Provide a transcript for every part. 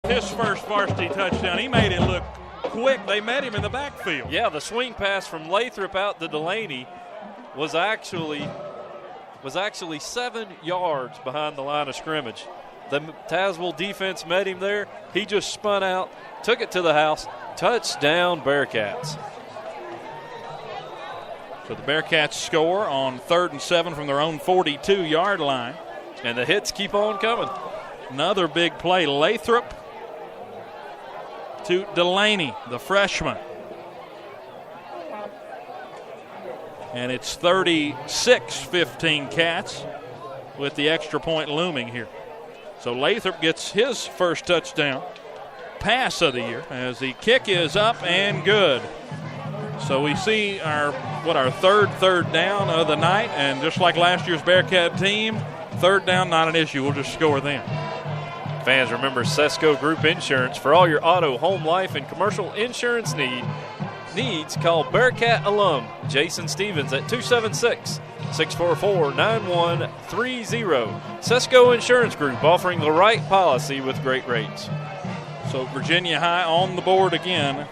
his first varsity touchdown. He made it look quick. They met him in the backfield. Yeah, the swing pass from Lathrop out to Delaney was actually 7 yards behind the line of scrimmage. The Tazewell defense met him there. He just spun out, took it to the house. Touchdown, Bearcats. So the Bearcats score on 3rd and 7 from their own 42-yard line. And the hits keep on coming. Another big play. Lathrop to Delaney, the freshman. And it's 36-15 Cats with the extra point looming here. So Lathrop gets his first touchdown pass of the year as the kick is up and good. So we see our third down of the night, and just like last year's Bearcat team, third down not an issue. We'll just score then. Fans, remember Sesco Group Insurance for all your auto, home, life, and commercial insurance needs. Call Bearcat alum Jason Stevens at 276-644-9130. Sesco Insurance Group, offering the right policy with great rates. So Virginia High on the board again.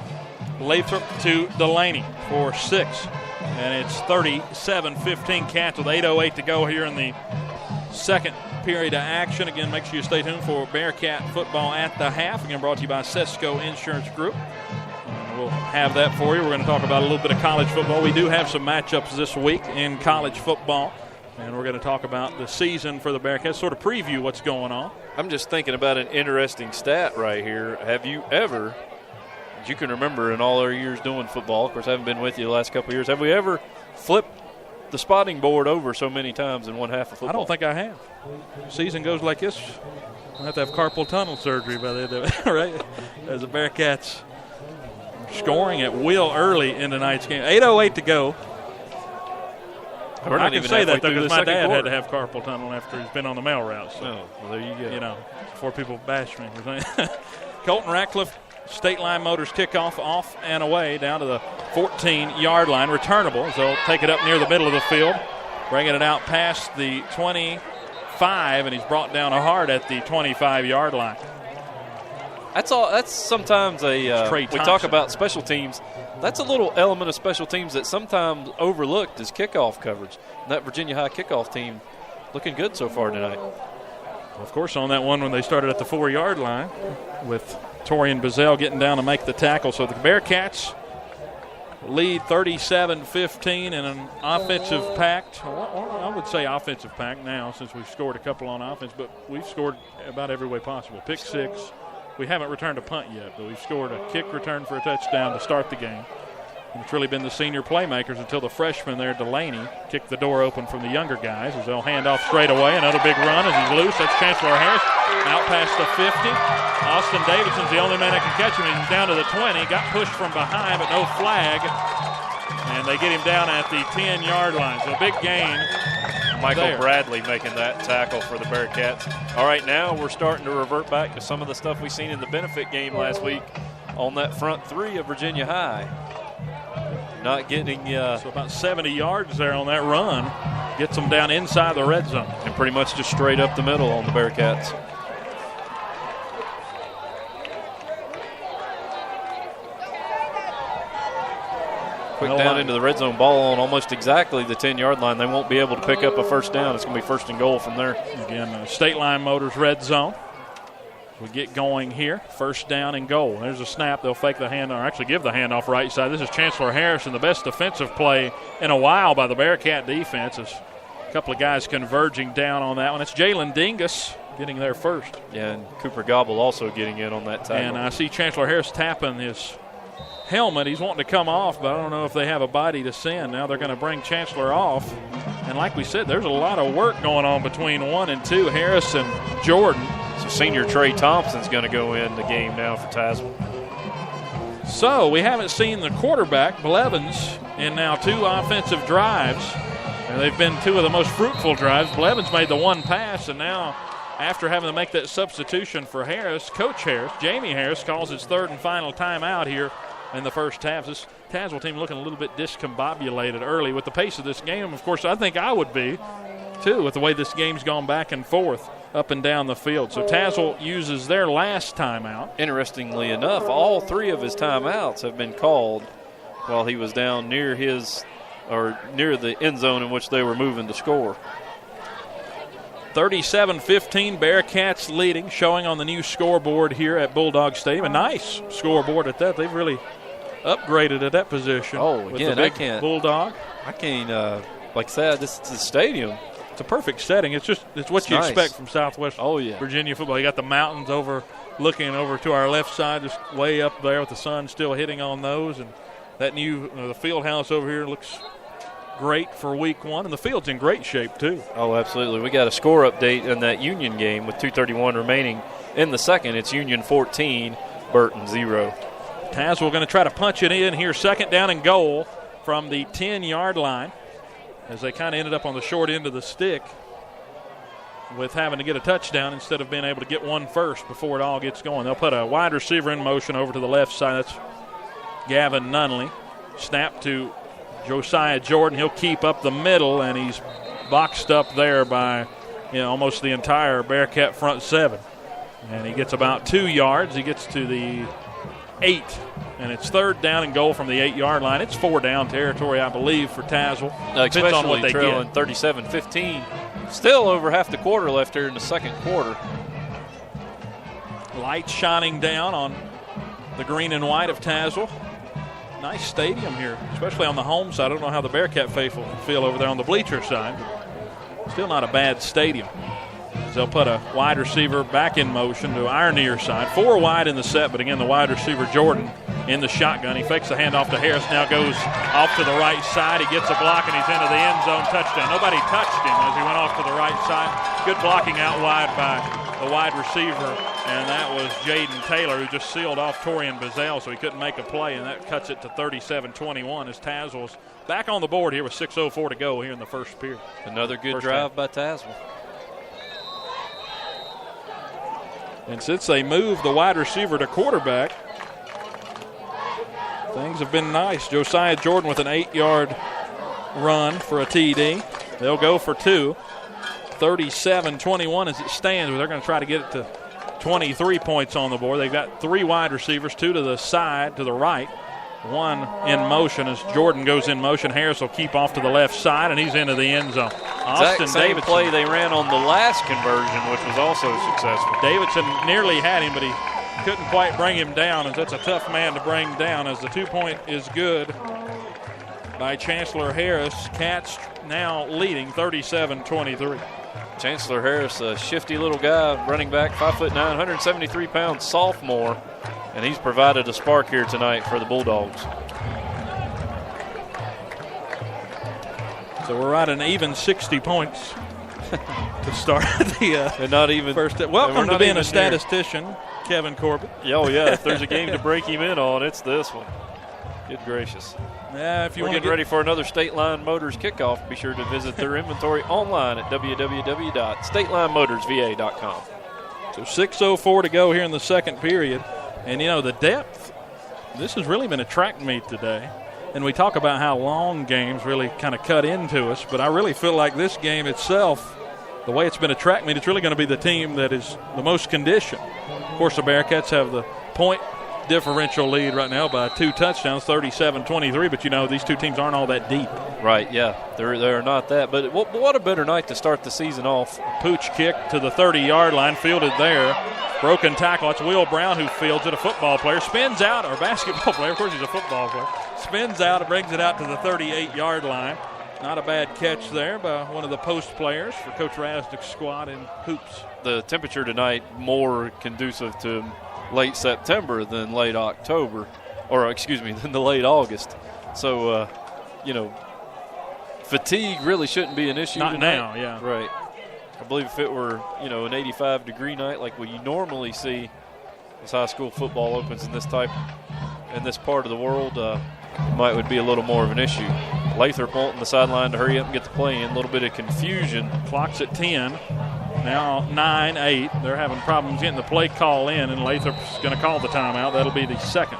Lathrop to Delaney for 6. And it's 37-15 Cats with 8:08 to go here in the second period of action. Again, make sure you stay tuned for Bearcat football at the half. Again, brought to you by Sesco Insurance Group. And we'll have that for you. We're going to talk about a little bit of college football. We do have some matchups this week in college football. And we're going to talk about the season for the Bearcats, sort of preview what's going on. I'm just thinking about an interesting stat right here. Have you ever, as you can remember in all our years doing football, of course I haven't been with you the last couple of years, have we ever flipped the spotting board over so many times in one half of football? I don't think I have. Season goes like this, I'll have to have carpal tunnel surgery by the end of it, right? As the Bearcats scoring at will early in tonight's game. 8:08 to go. I can say that because my dad had to have carpal tunnel after he's been on the mail route. So, well, there you go. You know, before people bash me. Colton Ratcliffe, State Line Motors kickoff off and away down to the 14-yard line. Returnable, so they'll take it up near the middle of the field, bringing it out past the 25, and he's brought down hard at the 25-yard line. That's all. That's sometimes we talk about special teams. That's a little element of special teams that sometimes overlooked is kickoff coverage. And that Virginia High kickoff team looking good so far tonight. Well, of course, on that one when they started at the 4-yard line with Torian Bazell getting down to make the tackle. So the Bearcats lead 37-15 in an offensive packed, I would say offensive packed now since we've scored a couple on offense, but we've scored about every way possible. Pick 6. We haven't returned a punt yet, but we've scored a kick return for a touchdown to start the game. And it's really been the senior playmakers until the freshman there, Delaney, kicked the door open from the younger guys as they'll hand off straight away. Another big run as he's loose. That's Chancellor Harris out past the 50. Austin Davidson's the only man that can catch him. He's down to the 20. Got pushed from behind, but no flag. And they get him down at the 10-yard line. So a big gain. Michael Bradley making that tackle for the Bearcats. All right, now we're starting to revert back to some of the stuff we seen in the benefit game last week on that front 3 of Virginia High. Not getting so about 70 yards there on that run. Gets them down inside the red zone. And pretty much just straight up the middle on the Bearcats. Quick down into the red zone, ball on almost exactly the 10-yard line. They won't be able to pick up a first down. It's going to be 1st and goal from there. Again, State Line Motors red zone. We get going here. 1st down and goal. There's a snap. They'll fake the handoff, or actually give the handoff right side. This is Chancellor Harrison, the best defensive play in a while by the Bearcat defense. There's a couple of guys converging down on that one. It's Jalen Dingus getting there first. Yeah, and Cooper Gobble also getting in on that tackle. And I see Chancellor Harris tapping his helmet. He's wanting to come off, but I don't know if they have a body to send. Now they're going to bring Chancellor off. And like we said, there's a lot of work going on between 1 and 2, Harris and Jordan. So senior Trey Thompson's going to go in the game now for Tazewell. So we haven't seen the quarterback, Blevins, in now 2 offensive drives. And they've been 2 of the most fruitful drives. Blevins made the 1 pass, and now after having to make that substitution for Harris, Coach Harris, Jamie Harris, calls his 3rd and final timeout here in the first half. This Tazewell team looking a little bit discombobulated early with the pace of this game. Of course, I think I would be, too, with the way this game's gone back and forth. up and down the field. So Tazewell uses their last timeout. Interestingly enough, all 3 of his timeouts have been called while he was down near the end zone in which they were moving to score. 37-15, Bearcats leading, showing on the new scoreboard here at Bulldog Stadium. A nice scoreboard at that. They've really upgraded at that position. Oh, with again, the big Bulldog. I can't, like I said, this is the stadium. It's a perfect setting. It's what you nice. expect from Southwest Virginia football. You got the mountains looking over to our left side, just way up there with the sun still hitting on those. And that new the field house over here looks great for week 1, and the field's in great shape too. Oh, absolutely. We got a score update in that Union game with 2:31 remaining in the second. It's Union 14, Burton 0. Tazewell going to try to punch it in here, second down and goal from the 10-yard line, as they kind of ended up on the short end of the stick with having to get a touchdown instead of being able to get one first before it all gets going. They'll put a wide receiver in motion over to the left side. That's Gavin Nunley. Snap to Josiah Jordan. He'll keep up the middle, and he's boxed up there by almost the entire Bearcat front 7. And he gets about 2 yards. He gets to the 8, and it's third down and goal from the 8-yard line. It's 4 down territory, I believe, for Tazewell. Especially on what they trailing 37-15. Still over half the quarter left here in the second quarter. Lights shining down on the green and white of Tazewell. Nice stadium here, especially on the home side. I don't know how the Bearcat faithful feel over there on the bleacher side, but still not a bad stadium. They'll put a wide receiver back in motion to our near side. 4 wide in the set, but again, the wide receiver, Jordan, in the shotgun. He fakes the handoff to Harris, now goes off to the right side. He gets a block, and he's into the end zone. Touchdown. Nobody touched him as he went off to the right side. Good blocking out wide by the wide receiver, and that was Jaden Taylor, who just sealed off Torian Bazell, so he couldn't make a play, and that cuts it to 37-21 as Tazewell's back on the board here with 6:04 to go here in the first period. Another good drive by Tazewell. And since they moved the wide receiver to quarterback, things have been nice. Josiah Jordan with an 8-yard run for a TD. They'll go for 2. 37-21 as it stands. They're going to try to get it to 23 points on the board. They've got 3 wide receivers, 2 to the side, to the right. 1 in motion as Jordan goes in motion. Harris will keep off to the left side, and he's into the end zone. Austin Davidson. Play they ran on the last conversion, which was also successful. Davidson nearly had him, but he couldn't quite bring him down, as that's a tough man to bring down, as the 2-point is good by Chancellor Harris. Cats now leading 37-23. Chancellor Harris, a shifty little guy, running back, 5'9", 173-pound sophomore, and he's provided a spark here tonight for the Bulldogs. So we're at an even 60 points to start the and not even first. Welcome to being a statistician, Kevin Corbett. Oh, yeah. If there's a game to break him in on, it's this one. Good gracious. Yeah, if you We're want to getting ready for another State Line Motors kickoff. Be sure to visit their inventory online at www.statelinemotorsva.com. So 6:04 to go here in the second period. And, the depth, this has really been a track meet today. And we talk about how long games really kind of cut into us, but I really feel like this game itself, the way it's been a track meet, it's really going to be the team that is the most conditioned. Of course, the Bearcats have the point differential lead right now by 2 touchdowns, 37-23, but these two teams aren't all that deep. Right, yeah, they're not that. But what a better night to start the season off. Pooch kick to the 30-yard line, fielded there. Broken tackle. It's Will Brown who fields it. A football player spins out, or basketball player. Of course, he's a football player. Spins out and brings it out to the 38-yard line. Not a bad catch there by one of the post players for Coach Rasnick's squad in hoops. The temperature tonight more conducive to late September than late October, than the late August. So, fatigue really shouldn't be an issue Not tonight. now, yeah. Right. I believe if it were, an 85-degree night like what you normally see as high school football opens in this part of the world, would be a little more of an issue. Lathrop wanting the sideline to hurry up and get the play in. A little bit of confusion. Clock's at 10. Now 9-8. They're having problems getting the play call in, and Lathrop's going to call the timeout. That'll be the second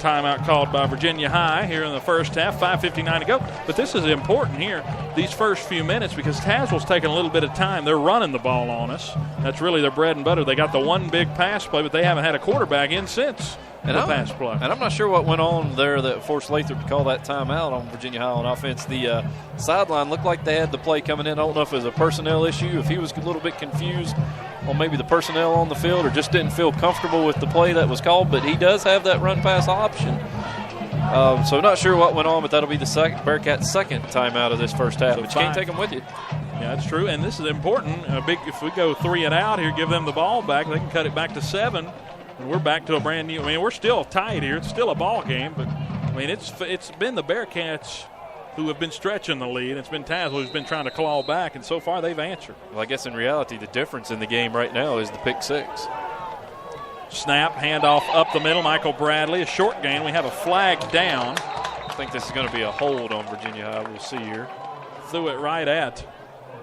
timeout called by Virginia High here in the first half, 5:59 to go. But this is important here, these first few minutes, because Tazewell's taking a little bit of time. They're running the ball on us. That's really their bread and butter. They got the one big pass play, but they haven't had a quarterback in since the pass play. And I'm not sure what went on there that forced Lathrop to call that timeout on Virginia High on offense. The sideline looked like they had the play coming in. I don't know if it was a personnel issue, if he was a little bit confused on maybe the personnel on the field or just didn't feel comfortable with the play that was called, but he does have that run-pass option. So not sure what went on, but that'll be the Bearcats' second timeout of this first half. But you can't take them with you. Yeah, that's true, and this is important. If we go 3 and out here, give them the ball back, they can cut it back to 7, and we're back to a brand new. I mean, we're still tied here. It's still a ball game, but I mean, it's been the Bearcats who have been stretching the lead. It's been Tazewell who's been trying to claw back, and so far they've answered. Well, I guess in reality, the difference in the game right now is the pick six. Snap, handoff up the middle. Michael Bradley, a short gain. We have a flag down. I think this is going to be a hold on Virginia High. We'll see here. Threw it right at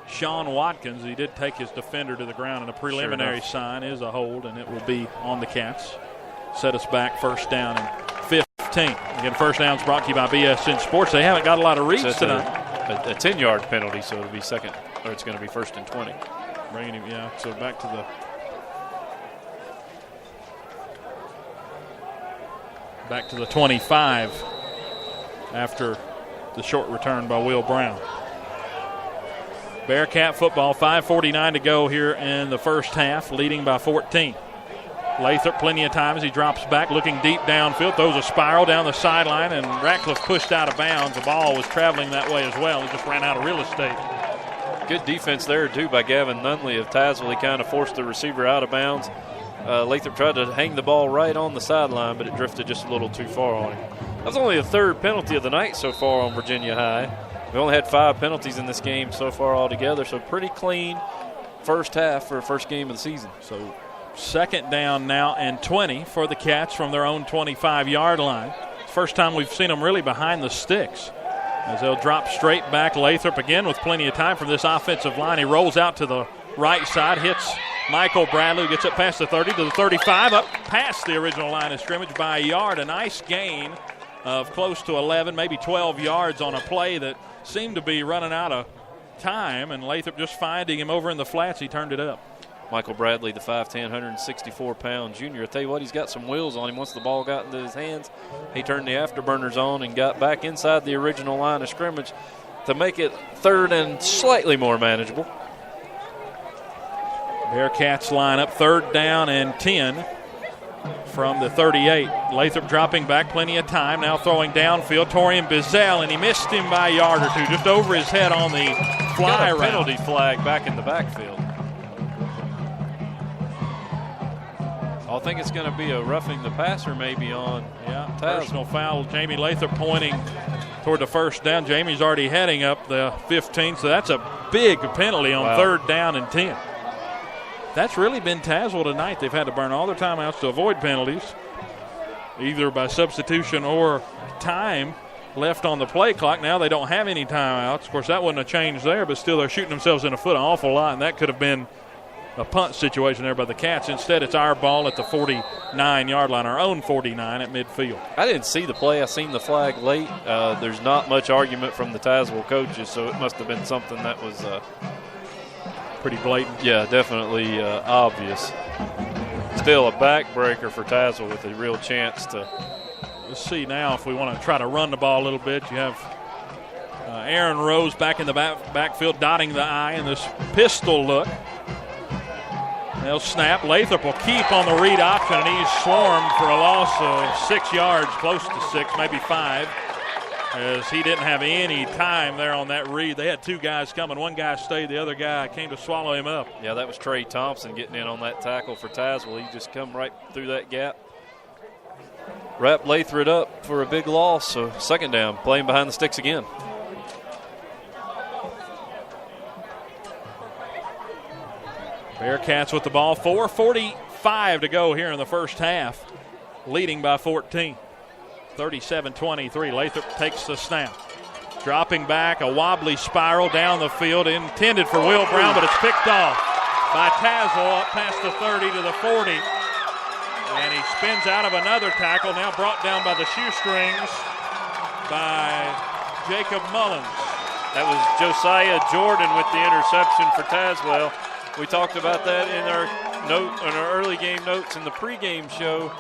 Sean Watkins. He did take his defender to the ground, and a preliminary sign is a hold, and it will be on the Cats. Set us back first down and 15. Again, first down's brought to you by BSN Sports. They haven't got a lot of reads tonight. A 10-yard penalty, so it'll be second, or it's going to be first and 20. Bringing him, yeah. So back to the 25 after the short return by Will Brown. Bearcat football, 5:49 to go here in the first half, leading by 14. Lathrop plenty of time as he drops back, looking deep downfield, throws a spiral down the sideline, and Ratcliffe pushed out of bounds. The ball was traveling that way as well. He just ran out of real estate. Good defense there, too, by Gavin Nunley of Tazewell. He kind of forced the receiver out of bounds. Lathrop tried to hang the ball right on the sideline, but it drifted just a little too far on him. That was only the third penalty of the night so far on Virginia High. We only had 5 penalties in this game so far altogether, so pretty clean first half for a first game of the season. So second down now and 20 for the Cats from their own 25-yard line. First time we've seen them really behind the sticks as they'll drop straight back. Lathrop again with plenty of time from this offensive line. He rolls out to the right side, hits Michael Bradley, who gets up past the 30 to the 35, up past the original line of scrimmage by a yard. A nice gain of close to 11, maybe 12 yards on a play that seemed to be running out of time, and Lathrop just finding him over in the flats. He turned it up. Michael Bradley, the 5'10", 164-pound junior. I tell you what, he's got some wheels on him. Once the ball got into his hands, he turned the afterburners on and got back inside the original line of scrimmage to make it third and slightly more manageable. Bearcats line up third down and 10 from the 38. Lathrop dropping back, plenty of time. Now throwing downfield, Torian Bizel, and he missed him by a yard or two, just over his head on the fly route. Penalty flag back in the backfield. I think it's going to be a roughing the passer maybe on personal foul. Jamie Lathrop pointing toward the first down. Jamie's already heading up the 15, so that's a big penalty on third down and 10. That's really been Tazewell tonight. They've had to burn all their timeouts to avoid penalties, either by substitution or time left on the play clock. Now they don't have any timeouts. Of course, that wouldn't have changed there, but still they're shooting themselves in the foot an awful lot, and that could have been a punt situation there by the Cats. Instead, it's our ball at the 49-yard line, our own 49 at midfield. I didn't see the play. I seen the flag late. There's not much argument from the Tazewell coaches, so it must have been something that was pretty blatant. Yeah, definitely obvious. Still a backbreaker for Tazewell with a real chance to. Let's see now if we want to try to run the ball a little bit. You have Aaron Rose back in the backfield dotting the I in this pistol look. They'll snap. Lathrop will keep on the read option, and he's swarmed for a loss of 6 yards, close to 6, maybe 5, as he didn't have any time there on that read. They had 2 guys coming. One guy stayed. The other guy came to swallow him up. Yeah, that was Trey Thompson getting in on that tackle for Tazewell. He just come right through that gap. Wrapped Lathrop up for a big loss, so second down, playing behind the sticks again. Bearcats with the ball, 4:45 to go here in the first half, leading by 14. 37-23. Lathrop takes the snap. Dropping back, a wobbly spiral down the field, intended for Will Brown, but it's picked off by Tazewell up past the 30 to the 40. And he spins out of another tackle, now brought down by the shoestrings by Jacob Mullins. That was Josiah Jordan with the interception for Tazewell. We talked about that in our early game notes in the pregame show.